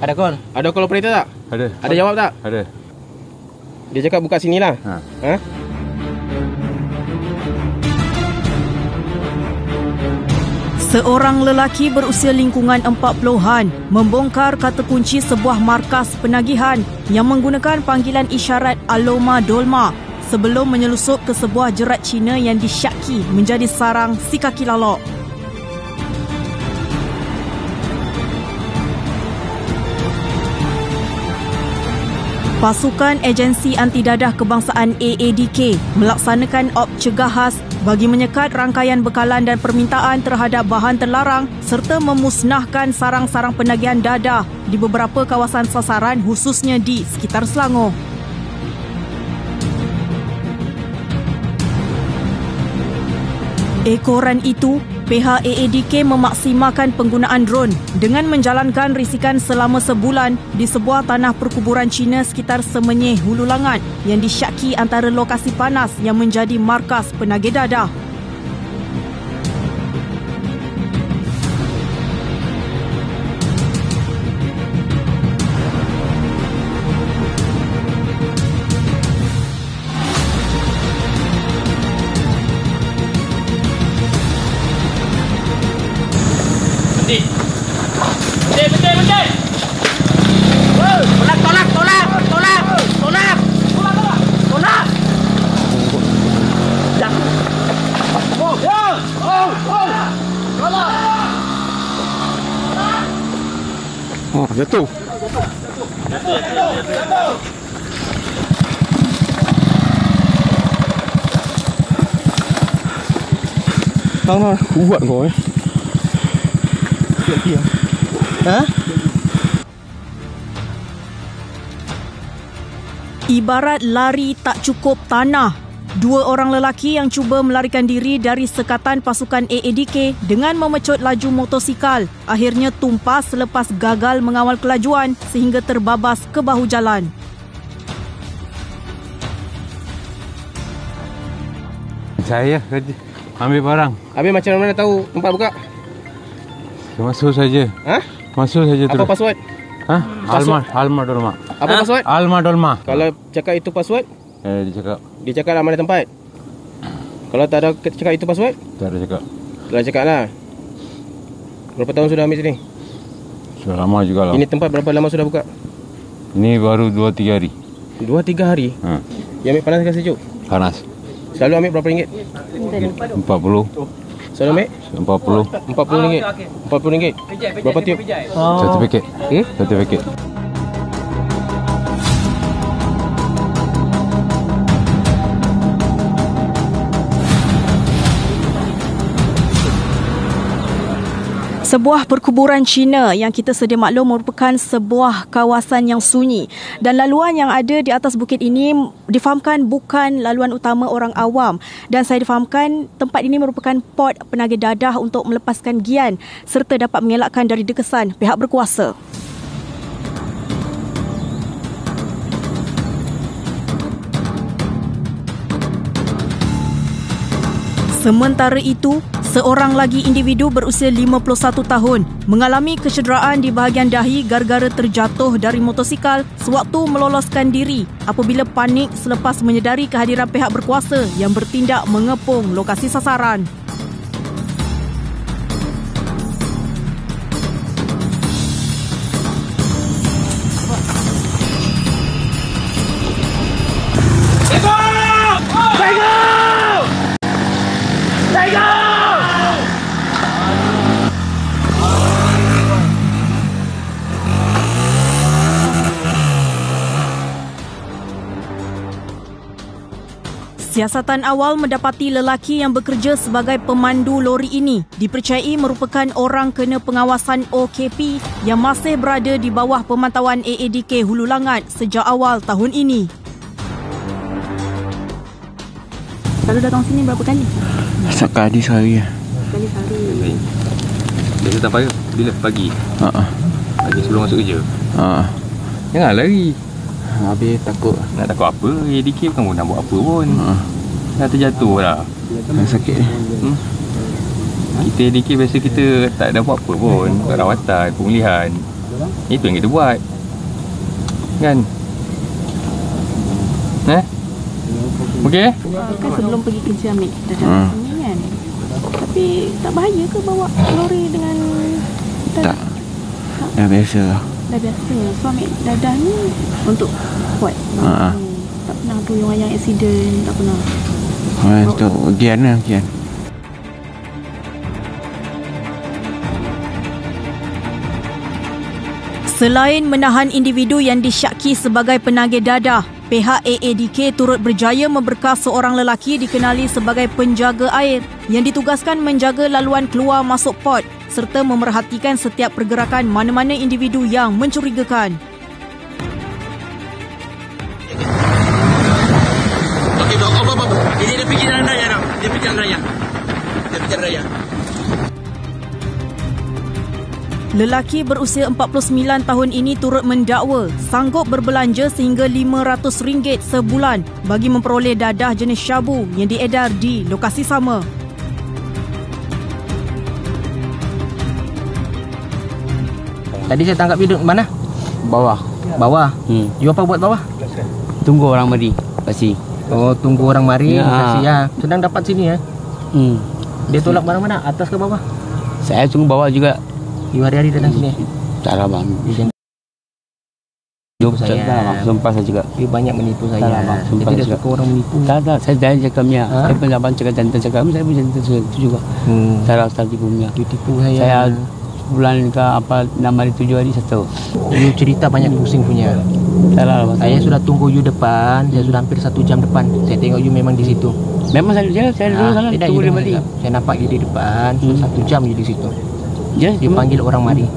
Ada call? Ada call operator tak? Ada. Ada jawab tak? Ada. Dia cakap buka sini lah. Ha? Seorang lelaki berusia lingkungan 40-an membongkar kata kunci sebuah markas penagihan yang menggunakan panggilan isyarat Aloma Dolma sebelum menyelusup ke sebuah jerat Cina yang disyaki menjadi sarang si kaki lalok. Pasukan Agensi Anti Dadah Kebangsaan AADK melaksanakan op cegah khas bagi menyekat rangkaian bekalan dan permintaan terhadap bahan terlarang serta memusnahkan sarang-sarang penagihan dadah di beberapa kawasan sasaran khususnya di sekitar Selangor. Ekoran itu, pihak AADK memaksimalkan penggunaan drone dengan menjalankan risikan selama sebulan di sebuah tanah perkuburan Cina sekitar Semenyih Hulu Langat yang disyaki antara lokasi panas yang menjadi markas penagih dadah. Berhenti! Tolak! Ya! Oh, jatuh. Tang, kuat kau Ha? Ibarat lari tak cukup tanah, dua orang lelaki yang cuba melarikan diri dari sekatan pasukan AADK dengan memecut laju motosikal akhirnya tumpah selepas gagal mengawal kelajuan sehingga terbabas ke bahu jalan. Saya kerja ambil barang. Habis macam mana tahu tempat buka? Masuk saja. Ha? Masuk saja terus. Apa password? Ha? Alma Dolma. Apa password? Alma Dolma. Kalau cakap itu password? Dia Dia cakap lah mana tempat. Kalau tak ada cakap itu password? tak ada cakap. Telah cakap lah. Berapa tahun sudah ambil sini? Sudah lama juga lah. Ini tempat berapa lama sudah buka? Ini baru 2-3 hari. 2-3 hari? Ha. Dia ambil panas ke sejuk? Panas. Selalu ambil berapa ringgit? 40. Selalu ambil? 40. RM40. RM40. Berapa tiup? Satu paket. Satu paket. Sebuah perkuburan Cina yang kita sedia maklum merupakan sebuah kawasan yang sunyi dan laluan yang ada di atas bukit ini difahamkan bukan laluan utama orang awam dan saya difahamkan tempat ini merupakan port penagih dadah untuk melepaskan gian serta dapat mengelakkan dari dekesan pihak berkuasa. Sementara itu, seorang lagi individu berusia 51 tahun mengalami kecederaan di bahagian dahi gara-gara terjatuh dari motosikal sewaktu meloloskan diri apabila panik selepas menyedari kehadiran pihak berkuasa yang bertindak mengepung lokasi sasaran. Siasatan awal mendapati lelaki yang bekerja sebagai pemandu lori ini dipercayai merupakan orang kena pengawasan OKP yang masih berada di bawah pemantauan AADK Hulu Langat sejak awal tahun ini. Selalu datang sini berapa kali? Sekali sehari. Sekali sehari. Dia datang pagi, bila? Pagi? Pagi sebelum masuk kerja? Jangan lari. Habis takut. Nak takut apa? ADK bukan nak buat apa pun. Dah terjatuh lah. Sakit. Kita ADK biasa kita tak ada buat apa pun. Buat rawatan, pemulihan. Itu yang kita buat. Kan? Okey? Kan sebelum pergi kerja ambil dadah suami kan. Tapi tak bahaya ke bawa lori dengan Tak. Dah biasa lah. Dah biasa. So ambil dadah ni untuk kuat. Tak pernah tu yang accident, tak pernah. Untuk ujian lah, ujian. Selain menahan individu yang disyaki sebagai penagih dadah, pihak AADK turut berjaya memberkas seorang lelaki dikenali sebagai penjaga air yang ditugaskan menjaga laluan keluar masuk port serta memerhatikan setiap pergerakan mana-mana individu yang mencurigakan. Okey, dok. Apa? Ini dia pergi jalan raya, dok. Dia pergi jalan raya. Lelaki berusia 49 tahun ini turut mendakwa sanggup berbelanja sehingga RM500 sebulan bagi memperoleh dadah jenis syabu yang diedar di lokasi sama. Tadi saya tangkap dia duduk mana? Bawah. Bawah. You apa buat bawah? Tunggu orang mari. Pasti. Oh, tunggu orang mari. Ya. Kasih ya. Sedang dapat sini ya. Dia tolak mana-mana? Atas ke bawah? Saya tunggu bawah juga. You hari-hari datang sini. Tak lah bang. Sumpah saya juga. You banyak menipu saya. Tak lah bang. Sumpah Jadi dia juga. suka orang menipu. Tak. Saya dah cakapnya. Saya pun abang jantan cakap. Saya pun jantan itu juga. Tak lah start tipunya. You tipu saya. Saya bulan ke apa 6 hari 7 hari satu. You cerita banyak pusing punya. Tak lah bang. Saya sudah tunggu you depan. Saya sudah hampir 1 jam depan. Saya tengok you memang di situ. Memang saya dulu sana Tidak, tunggu you dia balik. saya nampak you di depan. 1 jam you di situ. Ya, You panggil orang mari.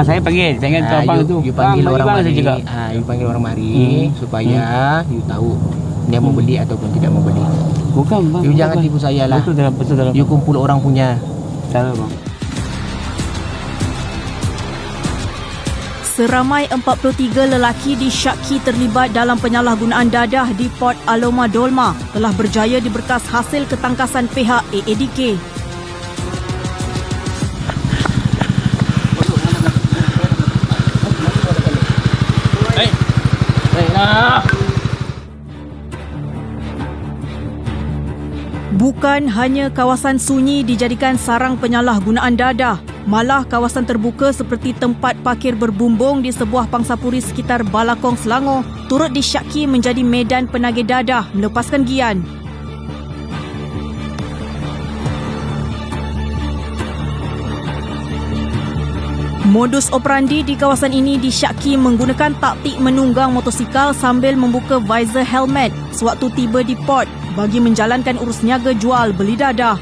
saya panggil. Saya ingat abang tu. You panggil orang mari. Juga. You panggil orang mari supaya you tahu dia mau beli ataupun tidak mau beli. Bukan bang. You jangan tipu saya lah. Betul dalam. You kumpul orang punya. Salah bang. Seramai 43 lelaki disyaki terlibat dalam penyalahgunaan dadah di Port Aloma Dolma telah berjaya diberkas hasil ketangkasan pihak AADK. Bukan hanya kawasan sunyi dijadikan sarang penyalahgunaan dadah, malah kawasan terbuka seperti tempat parkir berbumbung di sebuah pangsapuri sekitar Balakong, Selangor turut disyaki menjadi medan penagih dadah melepaskan gian. Modus operandi di kawasan ini disyaki menggunakan taktik menunggang motosikal sambil membuka visor helmet sewaktu tiba di port bagi menjalankan urus niaga jual beli dadah.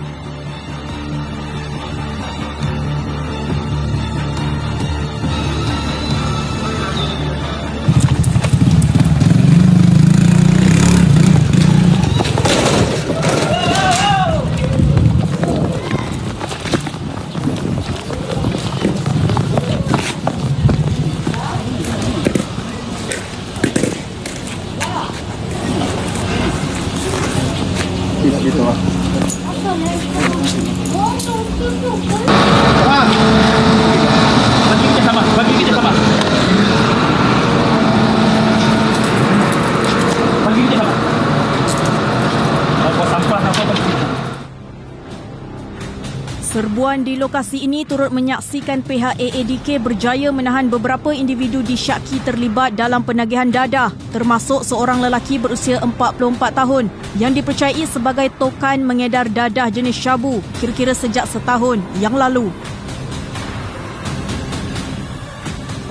Serbuan di lokasi ini turut menyaksikan pihak AADK berjaya menahan beberapa individu disyaki terlibat dalam penagihan dadah, termasuk seorang lelaki berusia 44 tahun yang dipercayai sebagai tokan mengedar dadah jenis syabu kira-kira sejak setahun yang lalu.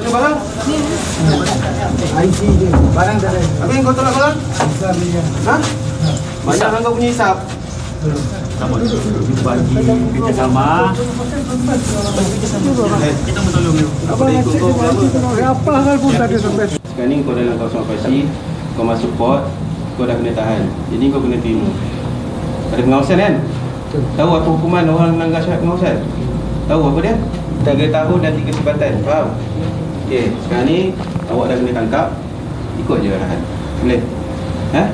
Mana barang? Ni. IC je. Barang tak ada. Habis kau tolak barang? Hisap dia. Ha? Banyak orang kau punya hisap. Sama duduk bagi kita sama. Kita mau tolong you. Apa ikut kau Apa hal pun tak ada sampai. Sekarang ni kau dalam kawasan operasi, kau masuk port, kau dah kena tahan. Jadi kau kena terima. Ada pengawasan kan? Tahu apa hukuman orang melanggar syarat pengawasan? Tahu apa dia? 3 tahun dan 3 sebatan. Faham? Okey, sekarang ni awak dah kena tangkap. Ikut je arahan. Boleh? Ha?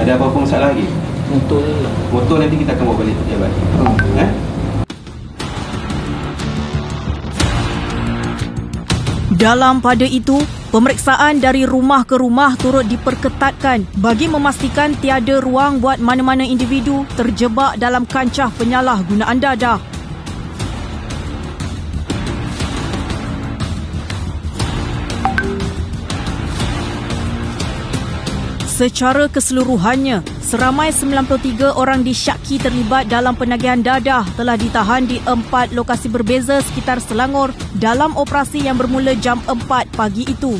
Ada apa-apa masalah lagi? Motor nanti kita akan bawa balik pejabat. Dalam pada itu, pemeriksaan dari rumah ke rumah turut diperketatkan bagi memastikan tiada ruang buat mana-mana individu terjebak dalam kancah penyalahgunaan dadah. Secara keseluruhannya, seramai 93 orang disyaki terlibat dalam penagihan dadah telah ditahan di 4 lokasi berbeza sekitar Selangor dalam operasi yang bermula jam 4 pagi itu.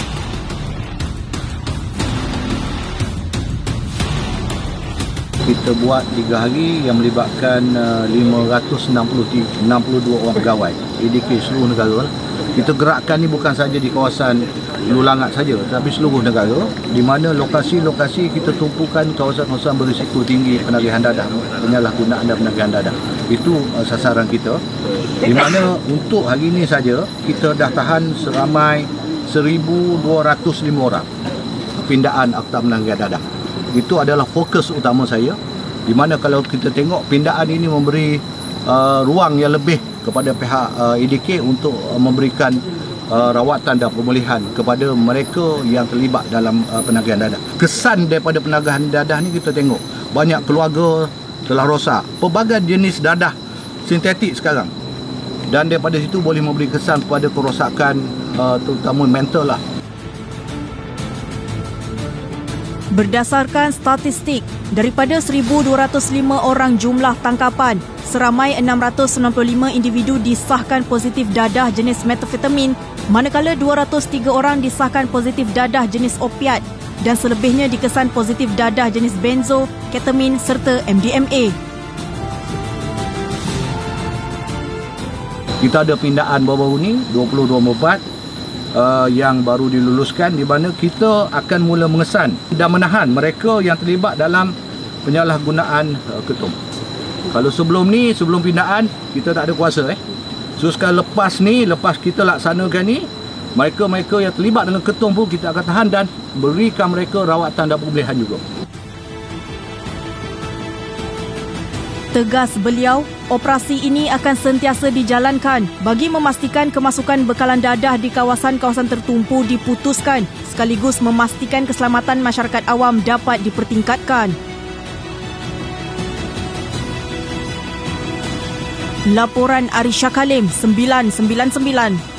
Kita buat 3 hari yang melibatkan 562 orang pegawai EDK seluruh negara. Kita gerakkan ni bukan saja di kawasan Hulu Langat saja, tapi seluruh negara, di mana lokasi-lokasi kita tumpukan kawasan-kawasan berisiko tinggi penagihan dadah, penyalahgunaan dan penagihan dadah. Itu sasaran kita. Di mana untuk hari ini saja kita dah tahan seramai 1,205 orang pindaan akta penagihan dadah. Itu adalah fokus utama saya. Di mana kalau kita tengok pindaan ini memberi ruang yang lebih kepada pihak EDK untuk memberikan rawatan dan pemulihan kepada mereka yang terlibat dalam penagihan dadah. Kesan daripada penagihan dadah ni kita tengok banyak keluarga telah rosak. Pelbagai jenis dadah sintetik sekarang. Dan daripada situ boleh memberi kesan kepada kerosakan terutama mental lah. Berdasarkan statistik, daripada 1,205 orang jumlah tangkapan, seramai 695 individu disahkan positif dadah jenis metafetamin, manakala 203 orang disahkan positif dadah jenis opiat dan selebihnya dikesan positif dadah jenis benzo, ketamin serta MDMA. Kita ada pindaan baru-baru ni 2024 yang baru diluluskan, di mana kita akan mula mengesan dan menahan mereka yang terlibat dalam penyalahgunaan ketum. Kalau sebelum ni, sebelum pindaan, kita tak ada kuasa. So sekarang lepas ni, lepas kita laksanakan ni, mereka-mereka yang terlibat dengan ketum pun kita akan tahan dan berikan mereka rawatan dan pemulihan juga. Tegas beliau, operasi ini akan sentiasa dijalankan bagi memastikan kemasukan bekalan dadah di kawasan-kawasan tertumpu diputuskan sekaligus memastikan keselamatan masyarakat awam dapat dipertingkatkan. Laporan Arisha Kalim, 999.